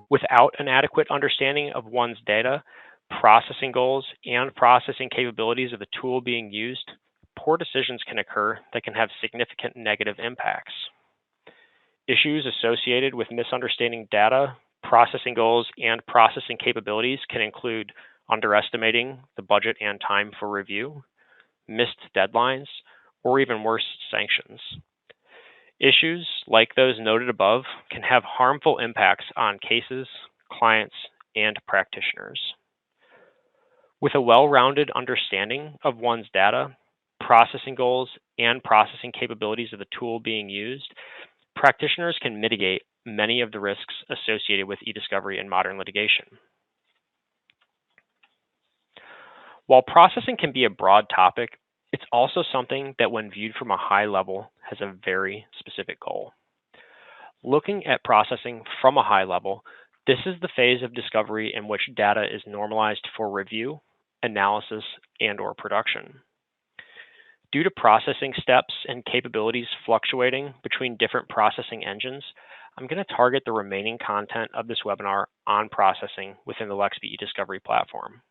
Without an adequate understanding of one's data, processing goals, and processing capabilities of the tool being used, poor decisions can occur that can have significant negative impacts. Issues associated with misunderstanding data, processing goals, and processing capabilities can include underestimating the budget and time for review, missed deadlines, or even worse, sanctions. Issues like those noted above can have harmful impacts on cases, clients, and practitioners. With a well-rounded understanding of one's data, processing goals, and processing capabilities of the tool being used, practitioners can mitigate many of the risks associated with e-discovery in modern litigation. While processing can be a broad topic, it's also something that, when viewed from a high level, has a very specific goal. Looking at processing from a high level, this is the phase of discovery in which data is normalized for review, analysis, and/or production. Due to processing steps and capabilities fluctuating between different processing engines, I'm going to target the remaining content of this webinar on processing within the Lexby eDiscovery platform.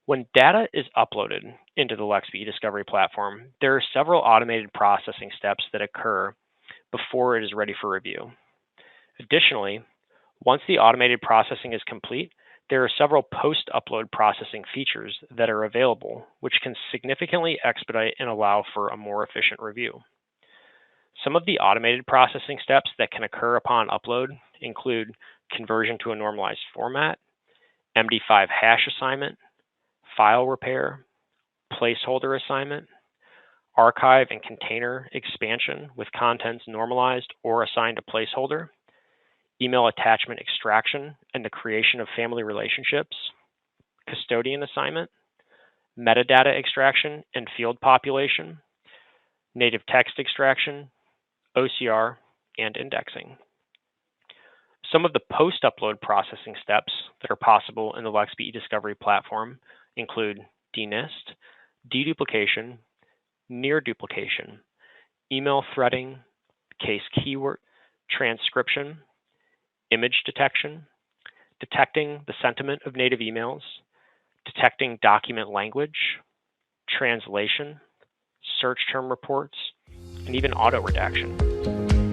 When data is uploaded into the Lexby eDiscovery platform, there are several automated processing steps that occur before it is ready for review. Additionally, once the automated processing is complete, there are several post-upload processing features that are available, which can significantly expedite and allow for a more efficient review. Some of the automated processing steps that can occur upon upload include conversion to a normalized format, MD5 hash assignment, file repair, placeholder assignment, archive and container expansion with contents normalized or assigned a placeholder, email attachment extraction and the creation of family relationships, custodian assignment, metadata extraction and field population, native text extraction, OCR, and indexing. Some of the post-upload processing steps that are possible in the Lexby eDiscovery platform include denist, deduplication, near duplication, email threading, case keyword, transcription, image detection, detecting the sentiment of native emails, detecting document language, translation, search term reports, and even auto redaction.